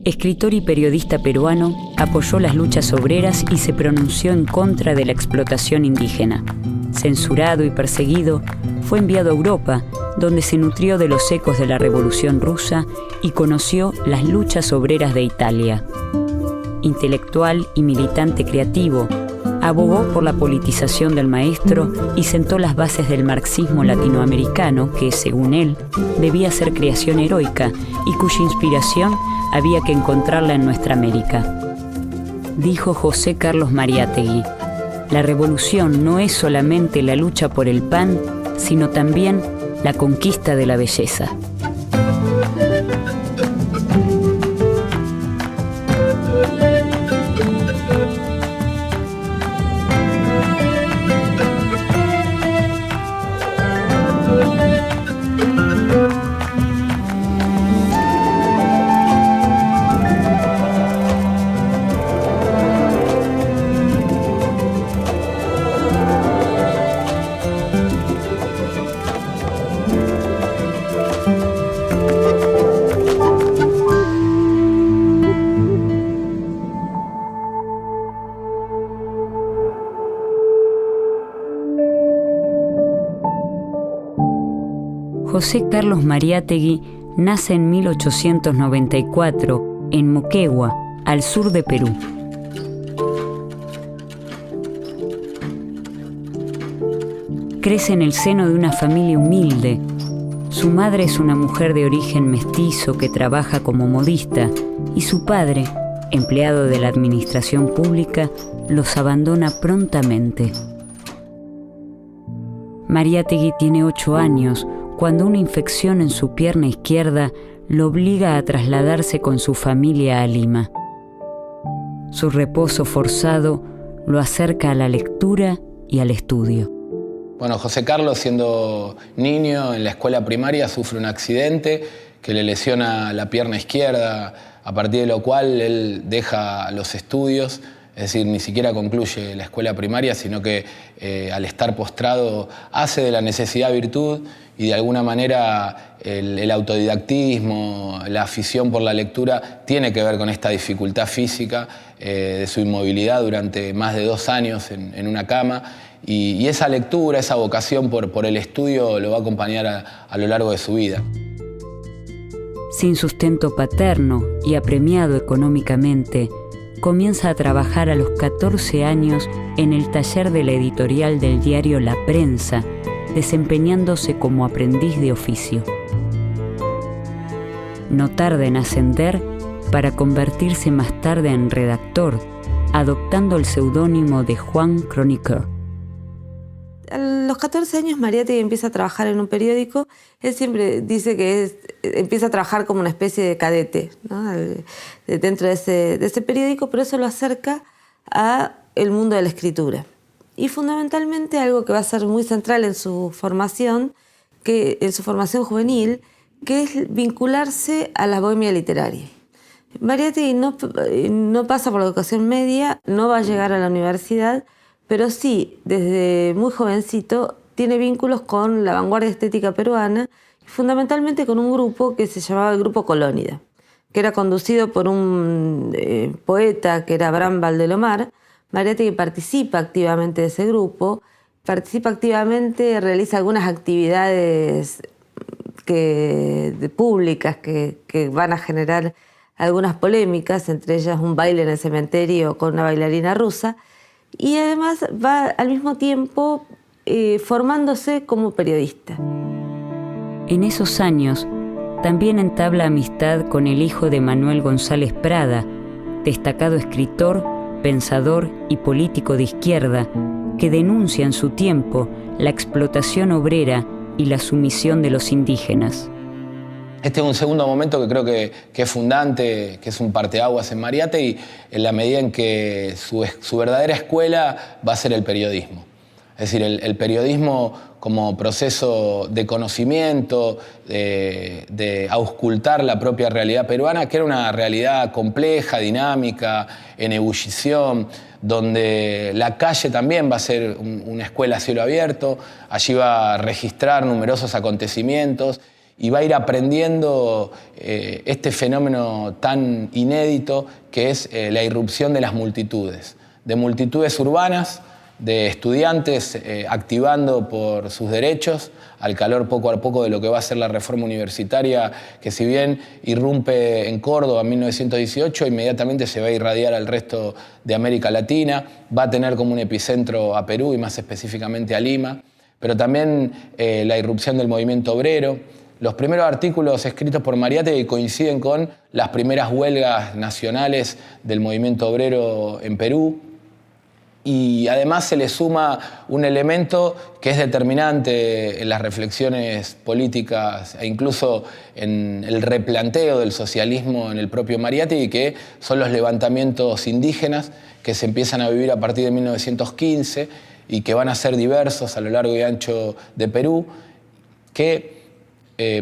escritor y periodista peruano, apoyó las luchas obreras y se pronunció en contra de la explotación indígena. Censurado y perseguido, fue enviado a Europa, donde se nutrió de los ecos de la Revolución Rusa y conoció las luchas obreras de Italia. Intelectual y militante creativo, abogó por la politización del maestro y sentó las bases del marxismo latinoamericano que, según él, debía ser creación heroica y cuya inspiración había que encontrarla en nuestra América. Dijo José Carlos Mariátegui: la revolución no es solamente la lucha por el pan, sino también la conquista de la belleza. José Carlos Mariátegui nace en 1894 en Moquegua, al sur de Perú. Crece en el seno de una familia humilde. Su madre es una mujer de origen mestizo que trabaja como modista y su padre, empleado de la administración pública, los abandona prontamente. Mariátegui tiene 8 años cuando una infección en su pierna izquierda lo obliga a trasladarse con su familia a Lima. Su reposo forzado lo acerca a la lectura y al estudio. Bueno, José Carlos, siendo niño en la escuela primaria, sufre un accidente que le lesiona la pierna izquierda, a partir de lo cual él deja los estudios. Es decir, ni siquiera concluye la escuela primaria, sino que al estar postrado hace de la necesidad virtud y de alguna manera el autodidactismo, la afición por la lectura tiene que ver con esta dificultad física de su inmovilidad durante más de 2 años en una cama. Y esa lectura, esa vocación por el estudio lo va a acompañar a lo largo de su vida. Sin sustento paterno y apremiado económicamente, comienza a trabajar a los 14 años en el taller de la editorial del diario La Prensa, desempeñándose como aprendiz de oficio. No tarda en ascender para convertirse más tarde en redactor, adoptando el seudónimo de Juan Chroniqueur. A los 14 años Mariátegui empieza a trabajar en un periódico. Él siempre dice que empieza a trabajar como una especie de cadete, ¿no? Dentro de ese periódico, pero eso lo acerca a el mundo de la escritura. Y fundamentalmente algo que va a ser muy central en su formación juvenil, que es vincularse a la bohemia literaria. Mariátegui no pasa por la educación media, no va a llegar a la universidad, pero sí, desde muy jovencito, tiene vínculos con la vanguardia estética peruana, fundamentalmente con un grupo que se llamaba el Grupo Colónida, que era conducido por un poeta que era Abraham Valdelomar. Mariátegui participa activamente de ese grupo, realiza algunas actividades públicas que van a generar algunas polémicas, entre ellas un baile en el cementerio con una bailarina rusa, y además va al mismo tiempo formándose como periodista. En esos años también entabla amistad con el hijo de Manuel González Prada, destacado escritor, pensador y político de izquierda, que denuncia en su tiempo la explotación obrera y la sumisión de los indígenas. Este es un segundo momento que creo que es fundante, que es un parteaguas en Mariátegui, en la medida en que su verdadera escuela va a ser el periodismo. Es decir, el periodismo como proceso de conocimiento, de auscultar la propia realidad peruana, que era una realidad compleja, dinámica, en ebullición, donde la calle también va a ser una escuela a cielo abierto. Allí va a registrar numerosos acontecimientos y va a ir aprendiendo este fenómeno tan inédito que es la irrupción de las multitudes, de multitudes urbanas, de estudiantes activando por sus derechos, al calor poco a poco de lo que va a ser la reforma universitaria, que si bien irrumpe en Córdoba en 1918, inmediatamente se va a irradiar al resto de América Latina, va a tener como un epicentro a Perú y más específicamente a Lima, pero también la irrupción del movimiento obrero. Los primeros artículos escritos por Mariátegui coinciden con las primeras huelgas nacionales del movimiento obrero en Perú. Y además se le suma un elemento que es determinante en las reflexiones políticas e incluso en el replanteo del socialismo en el propio Mariátegui, que son los levantamientos indígenas que se empiezan a vivir a partir de 1915 y que van a ser diversos a lo largo y ancho de Perú, que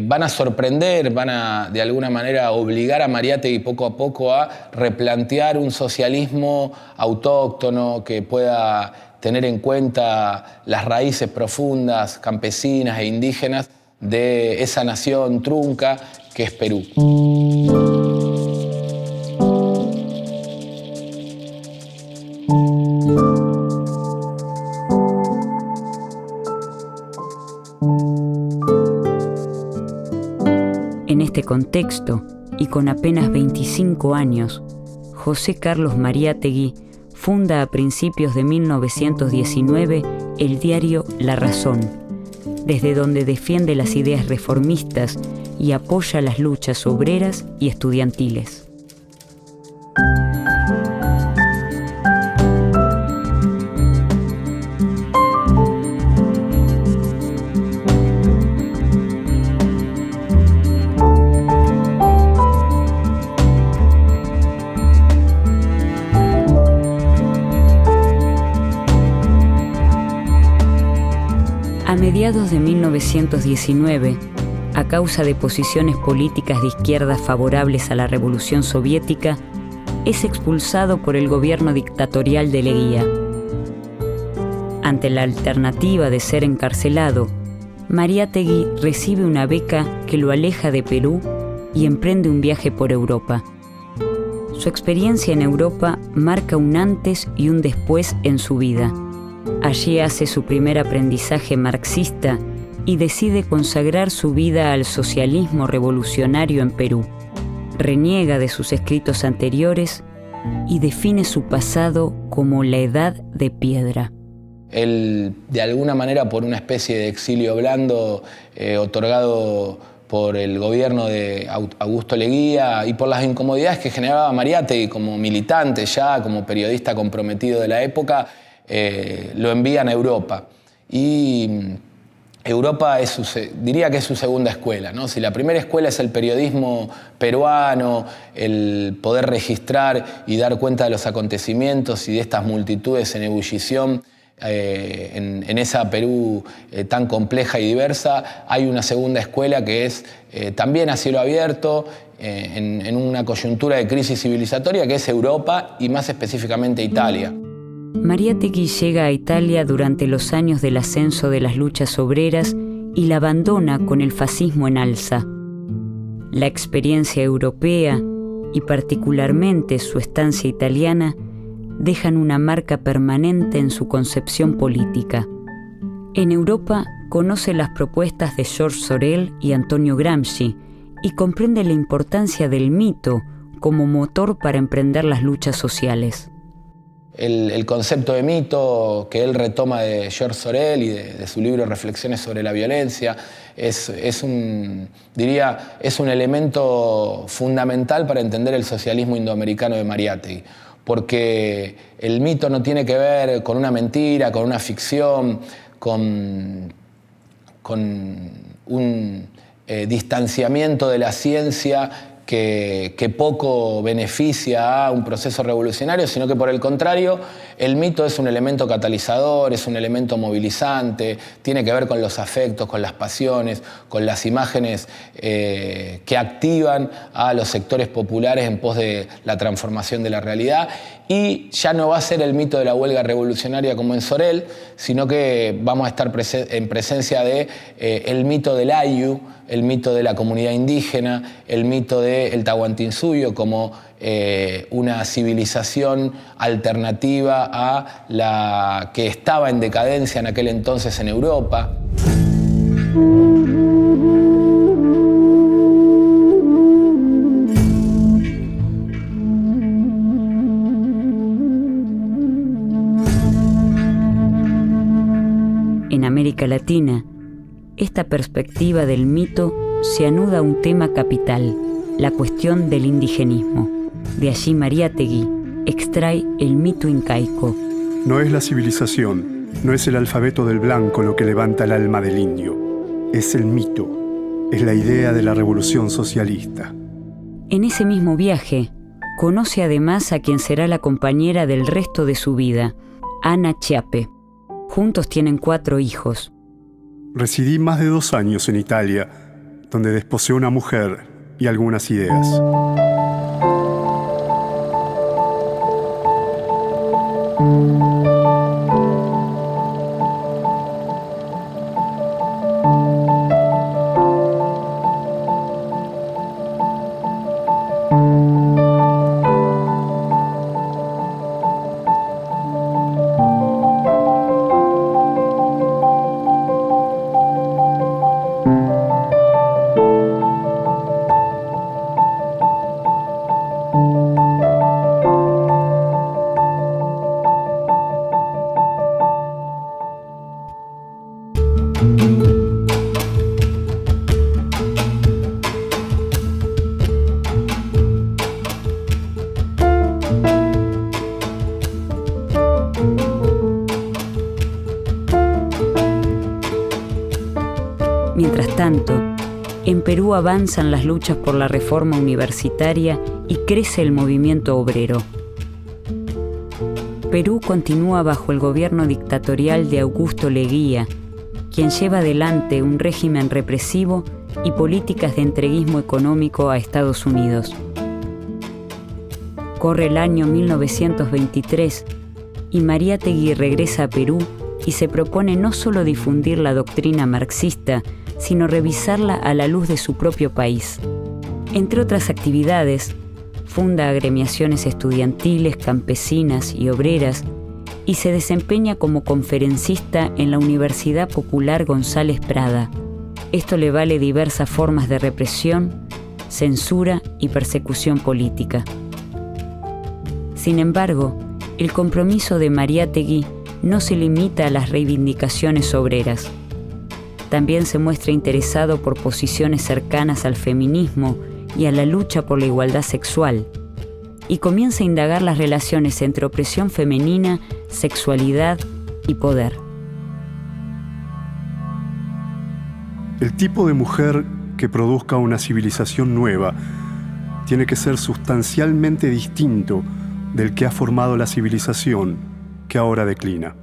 van a sorprender, van a de alguna manera obligar a Mariátegui poco a poco a replantear un socialismo autóctono que pueda tener en cuenta las raíces profundas, campesinas e indígenas de esa nación trunca que es Perú. En este contexto, y con apenas 25 años, José Carlos Mariátegui funda a principios de 1919 el diario La Razón, desde donde defiende las ideas reformistas y apoya las luchas obreras y estudiantiles. A mediados de 1919, a causa de posiciones políticas de izquierda favorables a la Revolución Soviética, es expulsado por el gobierno dictatorial de Leguía. Ante la alternativa de ser encarcelado, Mariátegui recibe una beca que lo aleja de Perú y emprende un viaje por Europa. Su experiencia en Europa marca un antes y un después en su vida. Allí hace su primer aprendizaje marxista y decide consagrar su vida al socialismo revolucionario en Perú. Reniega de sus escritos anteriores y define su pasado como la Edad de Piedra. Él, de alguna manera, por una especie de exilio blando otorgado por el gobierno de Augusto Leguía y por las incomodidades que generaba Mariátegui como militante ya, como periodista comprometido de la época, lo envían a Europa. Y Europa diría que es su segunda escuela, ¿no? Si la primera escuela es el periodismo peruano, el poder registrar y dar cuenta de los acontecimientos y de estas multitudes en ebullición en esa Perú tan compleja y diversa, hay una segunda escuela que es también a cielo abierto, en una coyuntura de crisis civilizatoria, que es Europa y más específicamente Italia. Mariátegui llega a Italia durante los años del ascenso de las luchas obreras y la abandona con el fascismo en alza. La experiencia europea y particularmente su estancia italiana dejan una marca permanente en su concepción política. En Europa conoce las propuestas de Georges Sorel y Antonio Gramsci y comprende la importancia del mito como motor para emprender las luchas sociales. El concepto de mito que él retoma de Georges Sorel y de su libro Reflexiones sobre la violencia es un elemento fundamental para entender el socialismo indoamericano de Mariátegui, porque el mito no tiene que ver con una mentira, con una ficción, con un distanciamiento de la ciencia que poco beneficia a un proceso revolucionario, sino que por el contrario, el mito es un elemento catalizador, es un elemento movilizante, tiene que ver con los afectos, con las pasiones, con las imágenes que activan a los sectores populares en pos de la transformación de la realidad. Y ya no va a ser el mito de la huelga revolucionaria como en Sorel, sino que vamos a estar en presencia de el mito del Ayllu, el mito de la comunidad indígena, el mito del Tahuantinsuyo como una civilización alternativa a la que estaba en decadencia en aquel entonces en Europa. En América Latina, esta perspectiva del mito se anuda a un tema capital, la cuestión del indigenismo. De allí Mariátegui extrae el mito incaico. No es la civilización, no es el alfabeto del blanco lo que levanta el alma del indio. Es el mito, es la idea de la revolución socialista. En ese mismo viaje, conoce además a quien será la compañera del resto de su vida, Ana Chiappe. Juntos tienen 4 hijos. Residí más de 2 años en Italia, donde desposé una mujer y algunas ideas. Mientras tanto, en Perú avanzan las luchas por la reforma universitaria y crece el movimiento obrero. Perú continúa bajo el gobierno dictatorial de Augusto Leguía, quien lleva adelante un régimen represivo y políticas de entreguismo económico a Estados Unidos. Corre el año 1923 y Mariátegui regresa a Perú y se propone no solo difundir la doctrina marxista, sino revisarla a la luz de su propio país. Entre otras actividades, funda agremiaciones estudiantiles, campesinas y obreras y se desempeña como conferencista en la Universidad Popular González Prada. Esto le vale diversas formas de represión, censura y persecución política. Sin embargo, el compromiso de Mariátegui no se limita a las reivindicaciones obreras. También se muestra interesado por posiciones cercanas al feminismo y a la lucha por la igualdad sexual, y comienza a indagar las relaciones entre opresión femenina, sexualidad y poder. El tipo de mujer que produzca una civilización nueva tiene que ser sustancialmente distinto del que ha formado la civilización que ahora declina.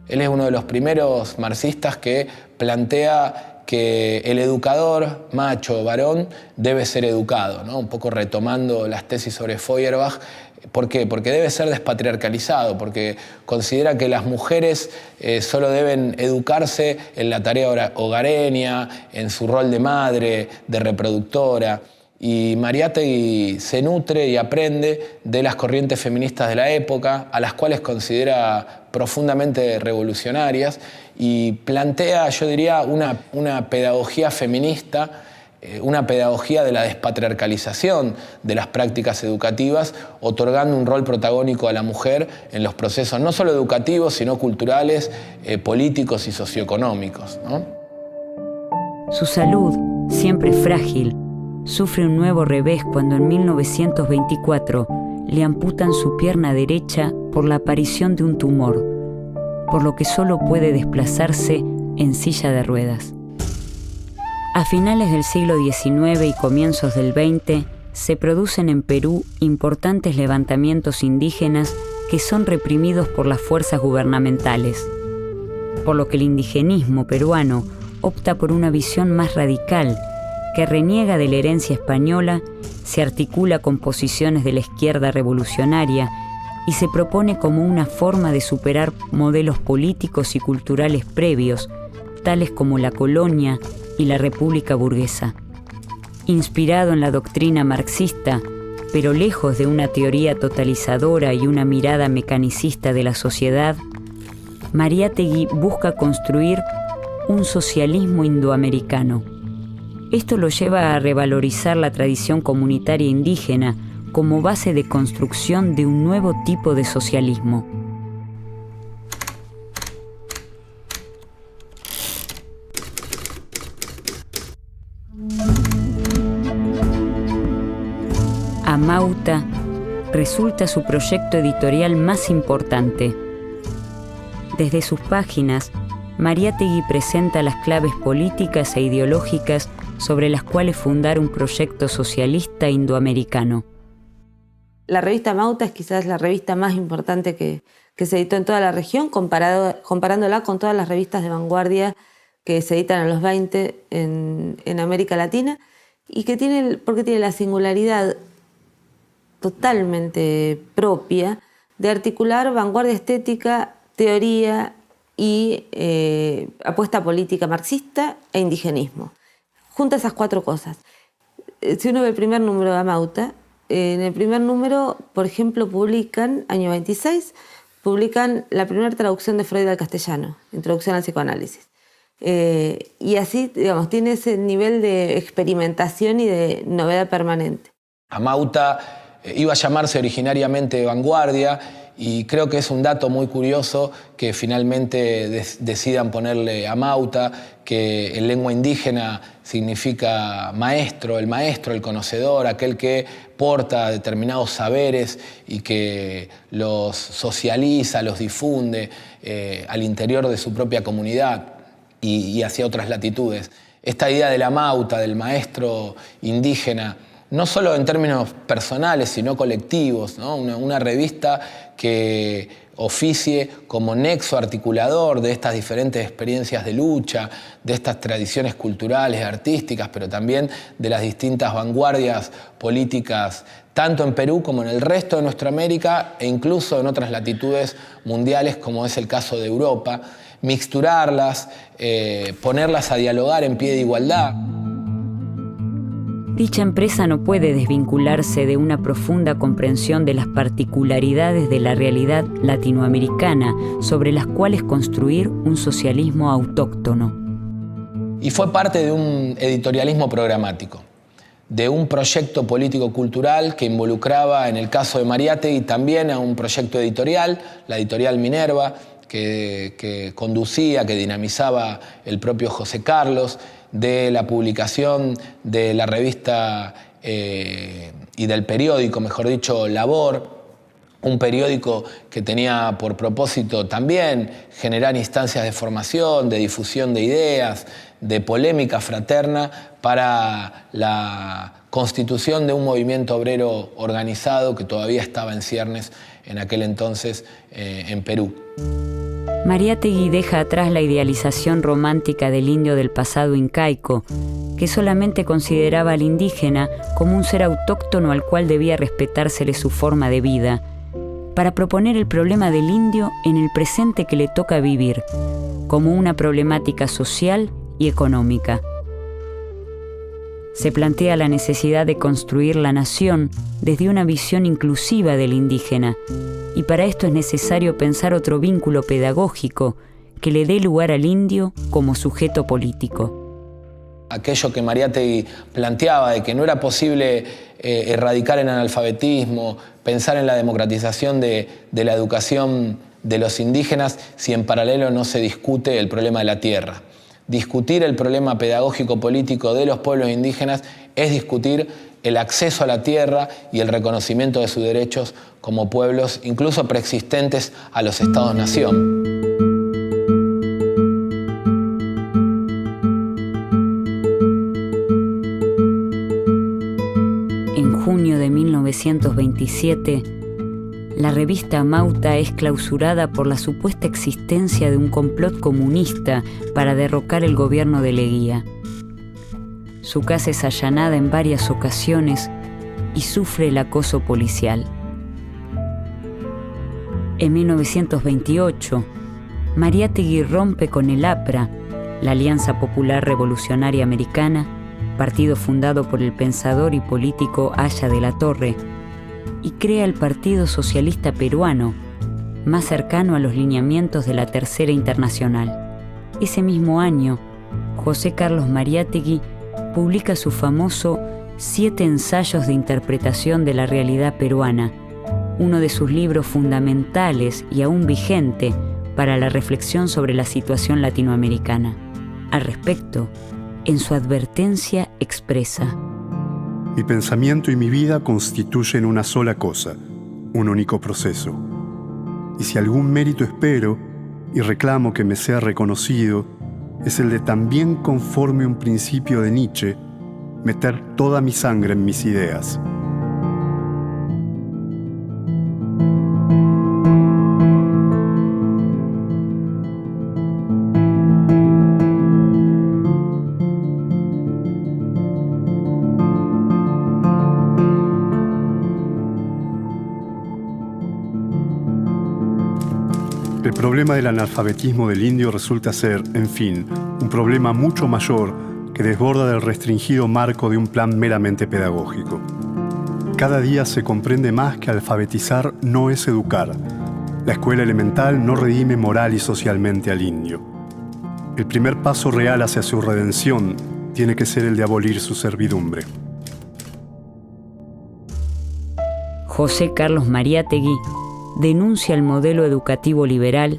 Él es uno de los primeros marxistas que plantea que el educador, macho, varón, debe ser educado, ¿no? Un poco retomando las tesis sobre Feuerbach. ¿Por qué? Porque debe ser despatriarcalizado, porque considera que las mujeres solo deben educarse en la tarea hogareña, en su rol de madre, de reproductora. Y Mariátegui se nutre y aprende de las corrientes feministas de la época, a las cuales considera profundamente revolucionarias, y plantea, yo diría, una pedagogía feminista, una pedagogía de la despatriarcalización de las prácticas educativas, otorgando un rol protagónico a la mujer en los procesos no solo educativos, sino culturales, políticos y socioeconómicos, ¿no? Su salud, siempre frágil, sufre un nuevo revés cuando en 1924 le amputan su pierna derecha por la aparición de un tumor, por lo que solo puede desplazarse en silla de ruedas. A finales del siglo XIX y comienzos del XX, se producen en Perú importantes levantamientos indígenas que son reprimidos por las fuerzas gubernamentales, por lo que el indigenismo peruano opta por una visión más radical que reniega de la herencia española, se articula con posiciones de la izquierda revolucionaria y se propone como una forma de superar modelos políticos y culturales previos, tales como la colonia y la república burguesa. Inspirado en la doctrina marxista, pero lejos de una teoría totalizadora y una mirada mecanicista de la sociedad, Mariátegui busca construir un socialismo indoamericano. Esto lo lleva a revalorizar la tradición comunitaria indígena como base de construcción de un nuevo tipo de socialismo. Amauta resulta su proyecto editorial más importante. Desde sus páginas, Mariátegui presenta las claves políticas e ideológicas sobre las cuales fundar un proyecto socialista indoamericano. La revista Amauta es quizás la revista más importante que se editó en toda la región, comparándola con todas las revistas de vanguardia que se editan en los 20 en América Latina, y que porque tiene la singularidad totalmente propia de articular vanguardia estética, teoría y apuesta política marxista e indigenismo. Junta esas cuatro cosas. Si uno ve el primer número de Amauta, en el primer número, por ejemplo, año 26, publican la primera traducción de Freud al castellano, Introducción al psicoanálisis. Y así, digamos, tiene ese nivel de experimentación y de novedad permanente. Amauta iba a llamarse originariamente Vanguardia, y creo que es un dato muy curioso que finalmente decidan ponerle Amauta, que en lengua indígena significa maestro, el conocedor, aquel que porta determinados saberes y que los socializa, los difunde al interior de su propia comunidad y hacia otras latitudes. Esta idea del Amauta, del maestro indígena, no solo en términos personales, sino colectivos, ¿no? Una revista que oficie como nexo articulador de estas diferentes experiencias de lucha, de estas tradiciones culturales, artísticas, pero también de las distintas vanguardias políticas, tanto en Perú como en el resto de nuestra América e incluso en otras latitudes mundiales, como es el caso de Europa, mixturarlas, ponerlas a dialogar en pie de igualdad. Dicha empresa no puede desvincularse de una profunda comprensión de las particularidades de la realidad latinoamericana sobre las cuales construir un socialismo autóctono. Y fue parte de un editorialismo programático, de un proyecto político-cultural que involucraba, en el caso de Mariátegui, también a un proyecto editorial, la editorial Minerva, que conducía, que dinamizaba el propio José Carlos, de la publicación de la revista y del periódico, mejor dicho, Labor, un periódico que tenía por propósito también generar instancias de formación, de difusión de ideas, de polémica fraterna para la constitución de un movimiento obrero organizado que todavía estaba en ciernes en aquel entonces en Perú. Mariátegui deja atrás la idealización romántica del indio del pasado incaico, que solamente consideraba al indígena como un ser autóctono al cual debía respetársele su forma de vida, para proponer el problema del indio en el presente que le toca vivir, como una problemática social y económica. Se plantea la necesidad de construir la nación desde una visión inclusiva del indígena, y para esto es necesario pensar otro vínculo pedagógico que le dé lugar al indio como sujeto político. Aquello que Mariátegui planteaba de que no era posible erradicar el analfabetismo, pensar en la democratización de la educación de los indígenas si en paralelo no se discute el problema de la tierra. Discutir el problema pedagógico-político de los pueblos indígenas es discutir el acceso a la tierra y el reconocimiento de sus derechos como pueblos, incluso preexistentes a los estados-nación. En 1927, la revista Mauta es clausurada por la supuesta existencia de un complot comunista para derrocar el gobierno de Leguía. Su casa es allanada en varias ocasiones y sufre el acoso policial. En 1928, Mariátegui rompe con el APRA, la Alianza Popular Revolucionaria Americana, partido fundado por el pensador y político Aya de la Torre, y crea el Partido Socialista Peruano, más cercano a los lineamientos de la Tercera Internacional. Ese mismo año, José Carlos Mariátegui publica su famoso 7 ensayos de interpretación de la realidad peruana, uno de sus libros fundamentales y aún vigente para la reflexión sobre la situación latinoamericana. Al respecto, en su advertencia expresa: mi pensamiento y mi vida constituyen una sola cosa, un único proceso. Y si algún mérito espero y reclamo que me sea reconocido, es el de también, conforme un principio de Nietzsche, meter toda mi sangre en mis ideas. El problema del analfabetismo del indio resulta ser, en fin, un problema mucho mayor que desborda del restringido marco de un plan meramente pedagógico. Cada día se comprende más que alfabetizar no es educar. La escuela elemental no redime moral y socialmente al indio. El primer paso real hacia su redención tiene que ser el de abolir su servidumbre. José Carlos Mariátegui denuncia el modelo educativo liberal,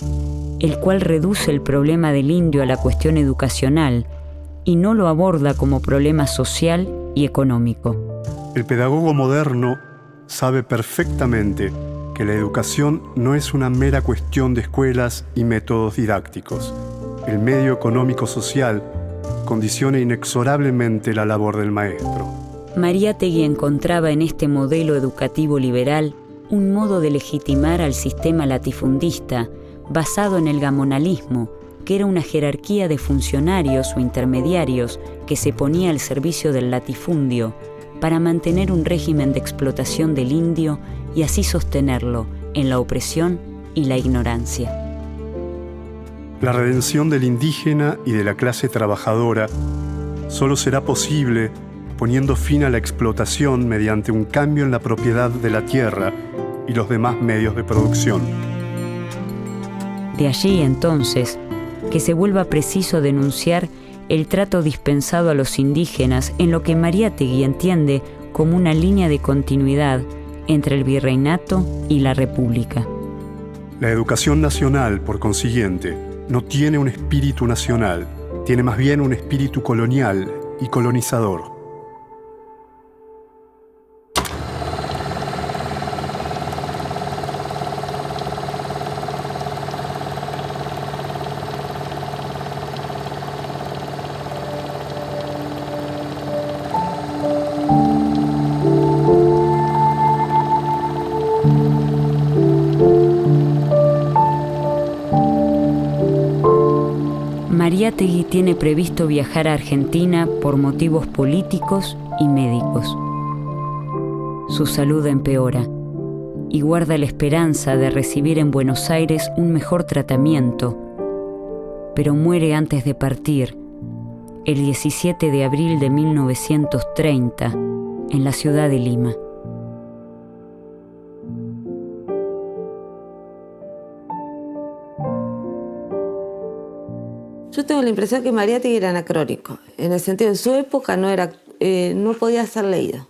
el cual reduce el problema del indio a la cuestión educacional y no lo aborda como problema social y económico. El pedagogo moderno sabe perfectamente que la educación no es una mera cuestión de escuelas y métodos didácticos. El medio económico-social condiciona inexorablemente la labor del maestro. Mariátegui encontraba en este modelo educativo liberal un modo de legitimar al sistema latifundista basado en el gamonalismo, que era una jerarquía de funcionarios o intermediarios que se ponía al servicio del latifundio para mantener un régimen de explotación del indio y así sostenerlo en la opresión y la ignorancia. La redención del indígena y de la clase trabajadora solo será posible poniendo fin a la explotación mediante un cambio en la propiedad de la tierra y los demás medios de producción. De allí, entonces, que se vuelva preciso denunciar el trato dispensado a los indígenas en lo que Mariátegui entiende como una línea de continuidad entre el virreinato y la república. La educación nacional, por consiguiente, no tiene un espíritu nacional, tiene más bien un espíritu colonial y colonizador. Mariátegui tiene previsto viajar a Argentina por motivos políticos y médicos. Su salud empeora y guarda la esperanza de recibir en Buenos Aires un mejor tratamiento, pero muere antes de partir, el 17 de abril de 1930, en la ciudad de Lima. Yo tengo la impresión que Mariátegui era anacrónico, en el sentido de su época no podía ser leído.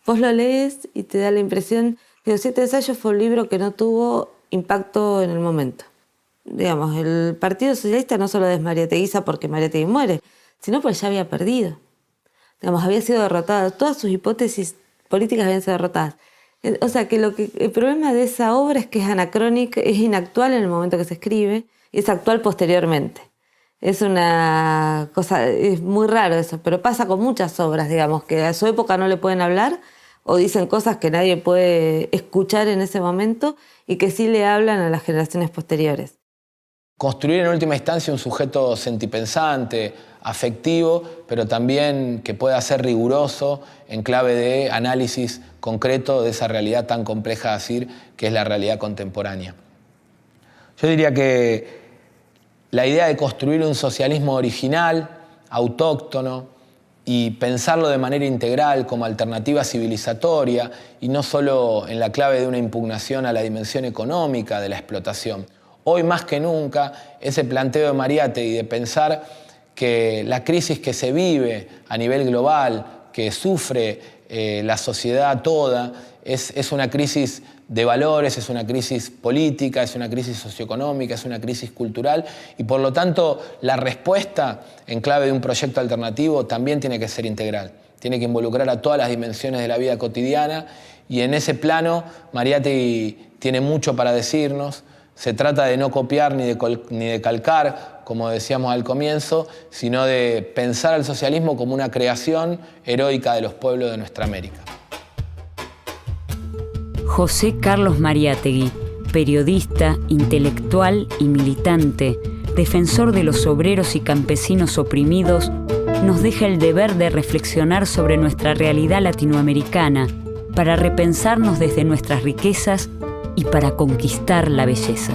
Vos lo lees y te da la impresión que Los 7 ensayos fue un libro que no tuvo impacto en el momento. Digamos, el Partido Socialista no solo desmariáteguiza porque Mariátegui muere, sino porque ya había perdido. Digamos, había sido derrotada, todas sus hipótesis políticas habían sido derrotadas. O sea, que el problema de esa obra es que es anacrónica, es inactual en el momento que se escribe y es actual posteriormente. Es una cosa, es muy raro eso, pero pasa con muchas obras, digamos, que a su época no le pueden hablar o dicen cosas que nadie puede escuchar en ese momento y que sí le hablan a las generaciones posteriores. Construir en última instancia un sujeto sentipensante, afectivo, pero también que pueda ser riguroso en clave de análisis concreto de esa realidad tan compleja de decir que es la realidad contemporánea. Yo diría que la idea de construir un socialismo original, autóctono, y pensarlo de manera integral como alternativa civilizatoria y no solo en la clave de una impugnación a la dimensión económica de la explotación. Hoy más que nunca, ese planteo de Mariátegui de pensar que la crisis que se vive a nivel global, que sufre la sociedad toda, es una crisis de valores, es una crisis política, es una crisis socioeconómica, es una crisis cultural y por lo tanto la respuesta en clave de un proyecto alternativo también tiene que ser integral, tiene que involucrar a todas las dimensiones de la vida cotidiana y en ese plano Mariátegui tiene mucho para decirnos. Se trata de no copiar ni de calcar, como decíamos al comienzo, sino de pensar al socialismo como una creación heroica de los pueblos de nuestra América. José Carlos Mariátegui, periodista, intelectual y militante, defensor de los obreros y campesinos oprimidos, nos deja el deber de reflexionar sobre nuestra realidad latinoamericana para repensarnos desde nuestras riquezas y para conquistar la belleza.